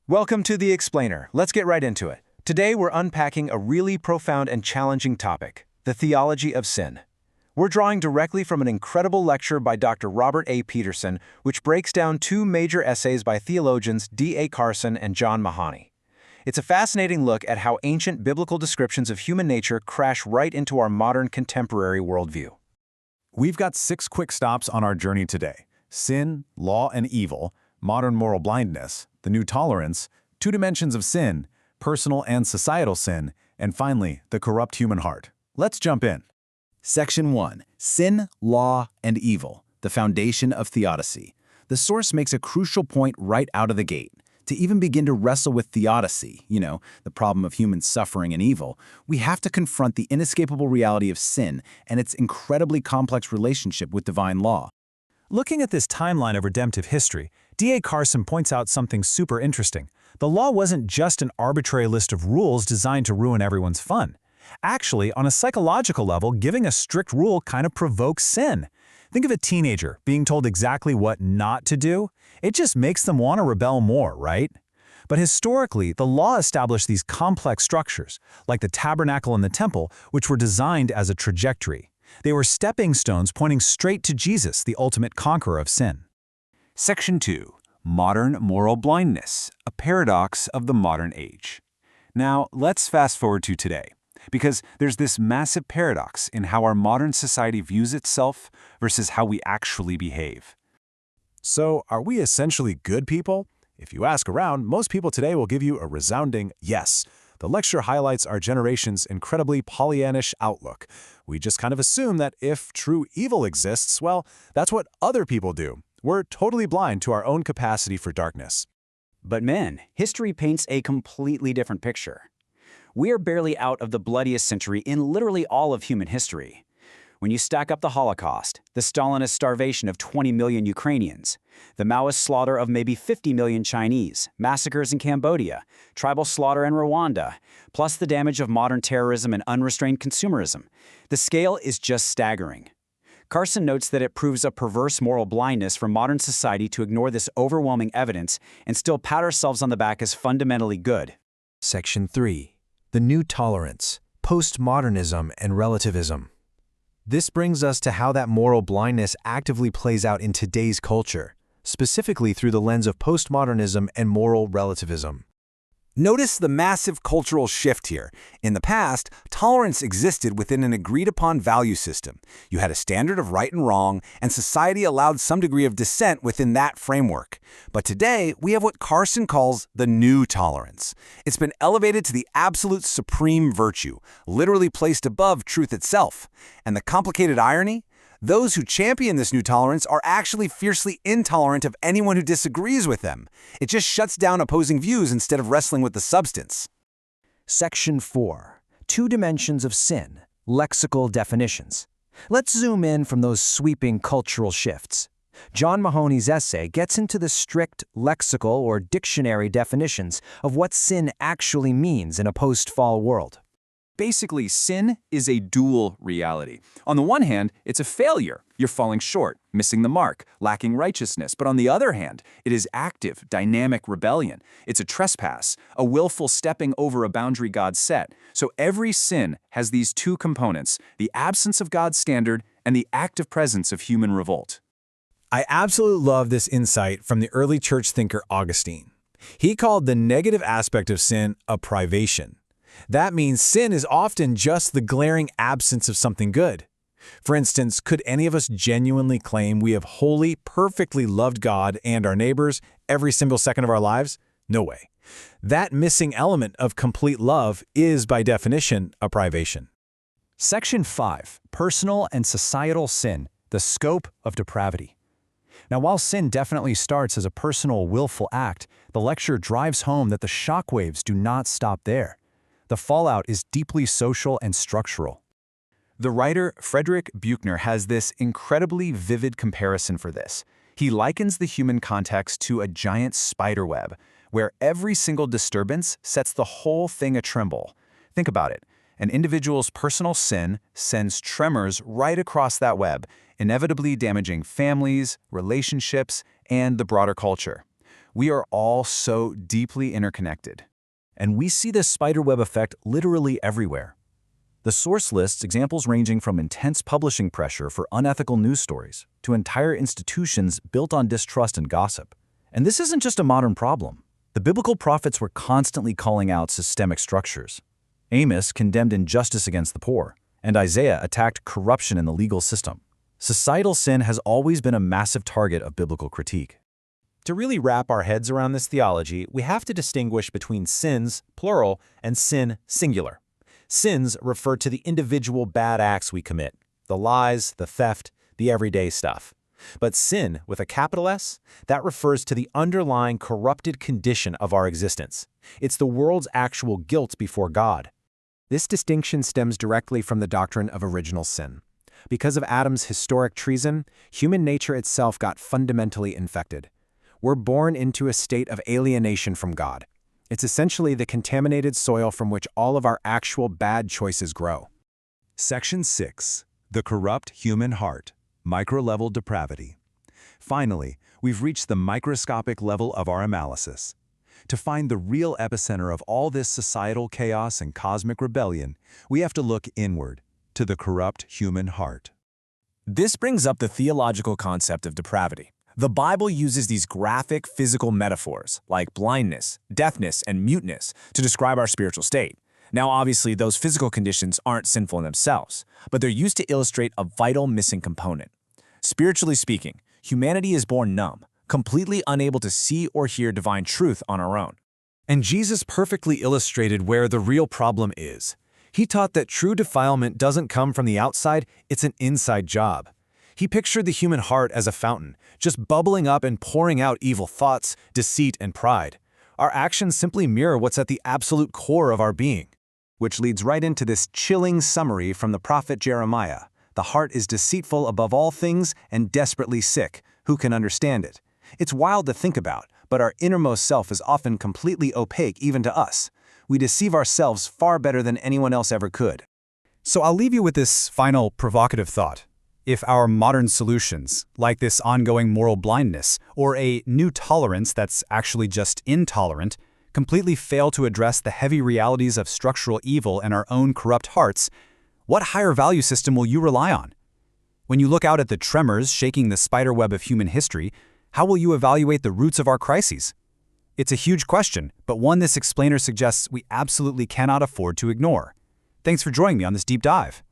Welcome to The Explainer. Let's get right into it. Today we're unpacking a really profound and challenging topic, the theology of sin. We're drawing directly from an incredible lecture by Dr. Robert A. Peterson, which breaks down two major essays by theologians D.A. Carson and John Mahoney. It's a fascinating look at how ancient biblical descriptions of human nature crash right into our modern contemporary worldview. We've got 6 quick stops on our journey today: sin, law and evil, modern moral blindness, the new tolerance, 2 dimensions of sin, personal and societal sin, and finally, the corrupt human heart. Let's jump in. Section 1. Sin, Law, and Evil, the foundation of theodicy. The source makes a crucial point right out of the gate. To even begin to wrestle with theodicy, the problem of human suffering and evil, we have to confront the inescapable reality of sin and its incredibly complex relationship with divine law. Looking at this timeline of redemptive history, D.A. Carson points out something super interesting. The law wasn't just an arbitrary list of rules designed to ruin everyone's fun. Actually, on a psychological level, giving a strict rule kind of provokes sin. Think of a teenager being told exactly what not to do. It just makes them want to rebel more, right? But historically, the law established these complex structures, like the tabernacle and the temple, which were designed as a trajectory. They were stepping stones pointing straight to Jesus, the ultimate conqueror of sin. Section 2. Modern moral blindness, a paradox of the modern age. Now, let's fast forward to today, because there's this massive paradox in how our modern society views itself versus how we actually behave. So, are we essentially good people? If you ask around, most people today will give you a resounding yes. The lecture highlights our generation's incredibly Pollyannish outlook. We just kind of assume that if true evil exists, well, that's what other people do. We're totally blind to our own capacity for darkness. But men, history paints a completely different picture. We are barely out of the bloodiest century in literally all of human history. When you stack up the Holocaust, the Stalinist starvation of 20 million Ukrainians, the Maoist slaughter of maybe 50 million Chinese, massacres in Cambodia, tribal slaughter in Rwanda, plus the damage of modern terrorism and unrestrained consumerism, the scale is just staggering. Carson notes that it proves a perverse moral blindness for modern society to ignore this overwhelming evidence and still pat ourselves on the back as fundamentally good. Section 3. The New Tolerance, Postmodernism and Relativism. This brings us to how that moral blindness actively plays out in today's culture, specifically through the lens of postmodernism and moral relativism. Notice the massive cultural shift here. In the past, tolerance existed within an agreed-upon value system. You had a standard of right and wrong, and society allowed some degree of dissent within that framework. But today, we have what Carson calls the new tolerance. It's been elevated to the absolute supreme virtue, literally placed above truth itself. And the complicated irony? Those who champion this new tolerance are actually fiercely intolerant of anyone who disagrees with them. It just shuts down opposing views instead of wrestling with the substance. Section 4. 2 dimensions of sin, lexical definitions. Let's zoom in from those sweeping cultural shifts. John Mahoney's essay gets into the strict lexical or dictionary definitions of what sin actually means in a post-fall world. Basically, sin is a dual reality. On the one hand, it's a failure. You're falling short, missing the mark, lacking righteousness. But on the other hand, it is active, dynamic rebellion. It's a trespass, a willful stepping over a boundary God set. So every sin has these 2 components, the absence of God's standard and the active presence of human revolt. I absolutely love this insight from the early church thinker Augustine. He called the negative aspect of sin a privation. That means sin is often just the glaring absence of something good. For instance, could any of us genuinely claim we have wholly, perfectly loved God and our neighbors every single second of our lives? No way. That missing element of complete love is, by definition, a privation. Section 5. Personal and societal sin, the scope of depravity. Now, while sin definitely starts as a personal, willful act, the lecture drives home that the shockwaves do not stop there. The fallout is deeply social and structural. The writer Frederick Buechner has this incredibly vivid comparison for this. He likens the human context to a giant spider web, where every single disturbance sets the whole thing atremble. Think about it. An individual's personal sin sends tremors right across that web, inevitably damaging families, relationships, and the broader culture. We are all so deeply interconnected. And we see this spiderweb effect literally everywhere. The source lists examples ranging from intense publishing pressure for unethical news stories to entire institutions built on distrust and gossip. And this isn't just a modern problem. The biblical prophets were constantly calling out systemic structures. Amos condemned injustice against the poor, and Isaiah attacked corruption in the legal system. Societal sin has always been a massive target of biblical critique. To really wrap our heads around this theology, we have to distinguish between sins, plural, and sin, singular. Sins refer to the individual bad acts we commit, the lies, the theft, the everyday stuff. But sin, with a capital S, that refers to the underlying corrupted condition of our existence. It's the world's actual guilt before God. This distinction stems directly from the doctrine of original sin. Because of Adam's historic treason, human nature itself got fundamentally infected. We're born into a state of alienation from God. It's essentially the contaminated soil from which all of our actual bad choices grow. Section 6. The corrupt human heart. Micro-level depravity. Finally, we've reached the microscopic level of our analysis. To find the real epicenter of all this societal chaos and cosmic rebellion, we have to look inward, to the corrupt human heart. This brings up the theological concept of depravity. The Bible uses these graphic physical metaphors, like blindness, deafness, and muteness, to describe our spiritual state. Now, obviously, those physical conditions aren't sinful in themselves, but they're used to illustrate a vital missing component. Spiritually speaking, humanity is born numb, completely unable to see or hear divine truth on our own. And Jesus perfectly illustrated where the real problem is. He taught that true defilement doesn't come from the outside, it's an inside job. He pictured the human heart as a fountain, just bubbling up and pouring out evil thoughts, deceit, and pride. Our actions simply mirror what's at the absolute core of our being. Which leads right into this chilling summary from the prophet Jeremiah. The heart is deceitful above all things and desperately sick. Who can understand it? It's wild to think about, but our innermost self is often completely opaque even to us. We deceive ourselves far better than anyone else ever could. So I'll leave you with this final provocative thought. If our modern solutions, like this ongoing moral blindness or a new tolerance that's actually just intolerant, completely fail to address the heavy realities of structural evil in our own corrupt hearts, what higher value system will you rely on? When you look out at the tremors shaking the spiderweb of human history, how will you evaluate the roots of our crises? It's a huge question, but one this explainer suggests we absolutely cannot afford to ignore. Thanks for joining me on this deep dive.